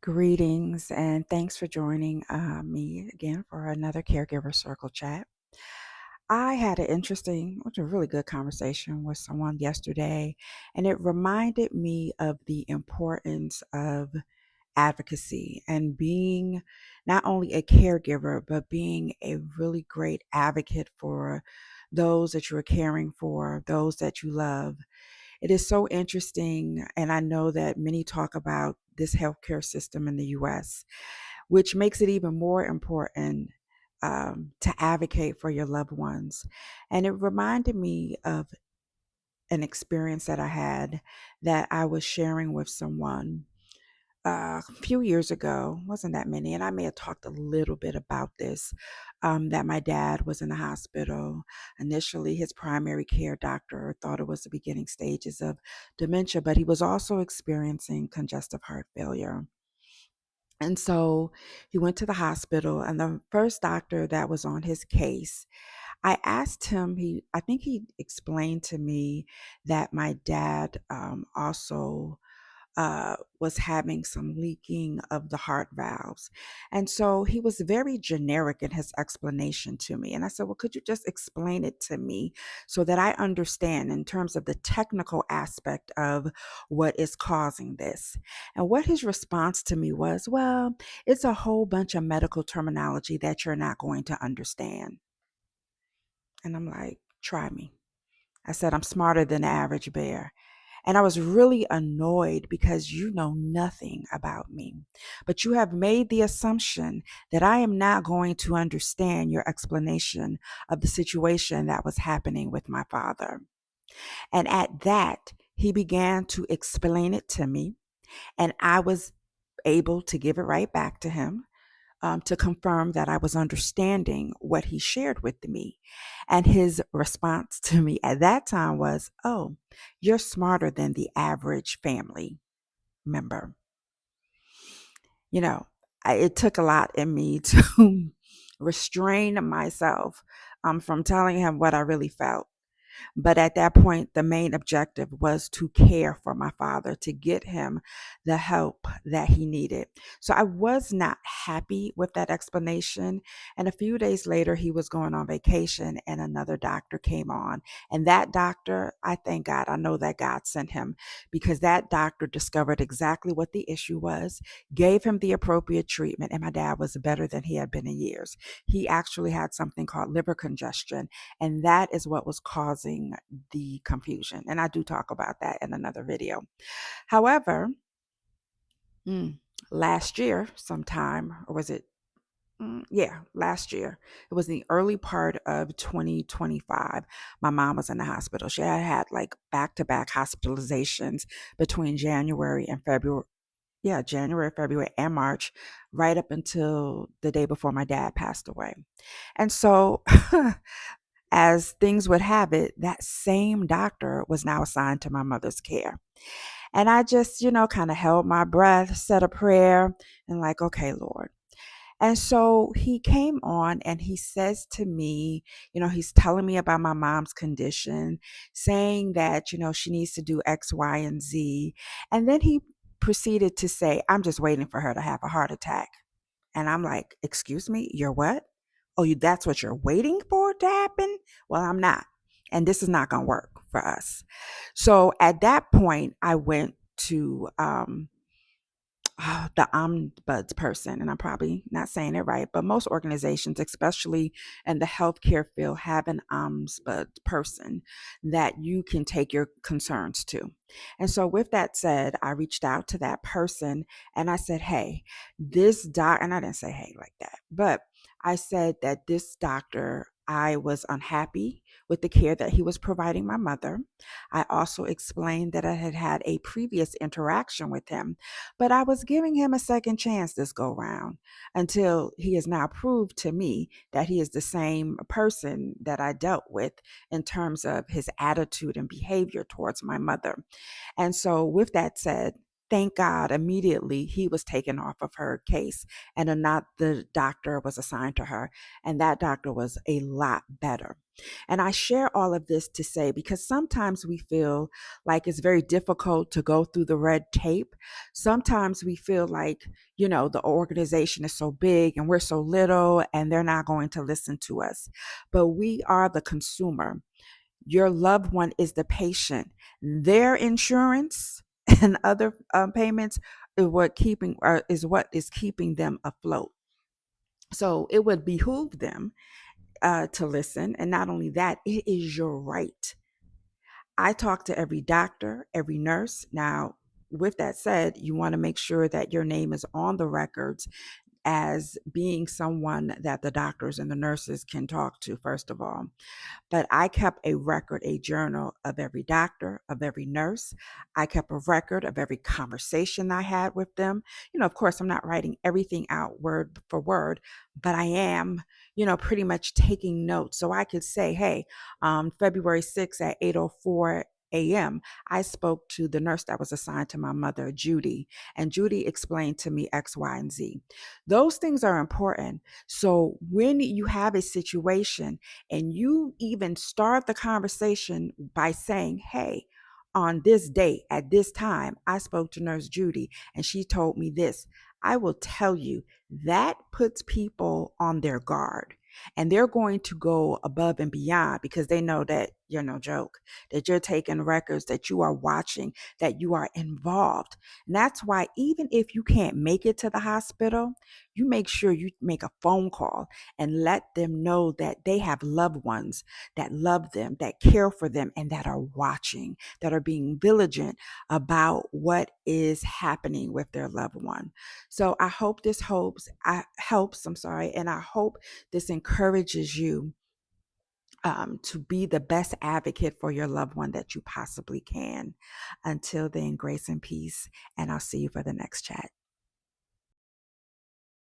Greetings and thanks for joining me again for another Caregiver Circle chat. I had a really good conversation with someone yesterday, and it reminded me of the importance of advocacy and being not only a caregiver, but being a really great advocate for those that you're caring for, those that you love. It is so interesting, and I know that many talk about this healthcare system in the US, which makes it even more important to advocate for your loved ones. And it reminded me of an experience that I had that I was sharing with someone a few years ago, wasn't that many, and I may have talked a little bit about this, that my dad was in the hospital. Initially, his primary care doctor thought it was the beginning stages of dementia, but he was also experiencing congestive heart failure. And so he went to the hospital, and the first doctor that was on his case, I asked him, I think he explained to me that my dad also was having some leaking of the heart valves. And so he was very generic in his explanation to me. And I said, well, could you just explain it to me so that I understand in terms of the technical aspect of what is causing this? And what his response to me was, well, it's a whole bunch of medical terminology that you're not going to understand. And I'm like, try me. I said, I'm smarter than the average bear. And I was really annoyed because you know nothing about me. But you have made the assumption that I am not going to understand your explanation of the situation that was happening with my father. And at that, he began to explain it to me, and I was able to give it right back to him to confirm that I was understanding what he shared with me. And his response to me at that time was, oh, you're smarter than the average family member. You know, it took a lot in me to restrain myself from telling him what I really felt. But at that point, the main objective was to care for my father, to get him the help that he needed. So I was not happy with that explanation. And a few days later, he was going on vacation and another doctor came on. And that doctor, I thank God, I know that God sent him because that doctor discovered exactly what the issue was, gave him the appropriate treatment, and my dad was better than he had been in years. He actually had something called liver congestion, and that is what was causing the confusion. And I do talk about that in another video. However, mm, last year, sometime, or was it? Yeah, last year. It was the early part of 2025. My mom was in the hospital. She had had like back to back hospitalizations between January and February. Yeah, January, February, and March, right up until the day before my dad passed away. And so as things would have it, that same doctor was now assigned to my mother's care. And I just, kind of held my breath, said a prayer, and like, okay, Lord. And so he came on and he says to me, he's telling me about my mom's condition, saying that, she needs to do X, Y, and Z. And then he proceeded to say, I'm just waiting for her to have a heart attack. And I'm like, excuse me, you're what? Oh, that's what you're waiting for to happen? Well, I'm not. And this is not going to work for us. So at that point, I went to the ombuds person, and I'm probably not saying it right, but most organizations, especially in the healthcare field, have an ombuds person that you can take your concerns to. And so, with that said, I reached out to that person and I said, "Hey, this doc," and I didn't say "Hey" like that, but I said that this doctor, I was unhappy with the care that he was providing my mother. I also explained that I had had a previous interaction with him, but I was giving him a second chance this go round until he has now proved to me that he is the same person that I dealt with in terms of his attitude and behavior towards my mother. And so, with that said, thank God, immediately he was taken off of her case, and not the doctor was assigned to her. And that doctor was a lot better. And I share all of this to say, because sometimes we feel like it's very difficult to go through the red tape. Sometimes we feel like, the organization is so big and we're so little and they're not going to listen to us. But we are the consumer. Your loved one is the patient. Their insurance and other payments is what is keeping them afloat. So it would behoove them to listen. And not only that, it is your right. I talk to every doctor, every nurse. Now, with that said, you want to make sure that your name is on the records as being someone that the doctors and the nurses can talk to, first of all. But I kept a record, a journal of every doctor, of every nurse. I kept a record of every conversation I had with them. Of course, I'm not writing everything out word for word, but I am, pretty much taking notes. So I could say, hey, February 6th at 8:04 a.m., I spoke to the nurse that was assigned to my mother, Judy, and Judy explained to me X, Y, and Z. Those things are important. So when you have a situation and you even start the conversation by saying, hey, on this date at this time, I spoke to Nurse Judy and she told me this. I will tell you that puts people on their guard, and they're going to go above and beyond because they know that you're no joke, that you're taking records, that you are watching, that you are involved. And that's why even if you can't make it to the hospital, you make sure you make a phone call and let them know that they have loved ones that love them, that care for them, and that are watching, that are being vigilant about what is happening with their loved one. So I hope this helps, and I hope this encourages you to be the best advocate for your loved one that you possibly can. Until then, grace and peace, and I'll see you for the next chat.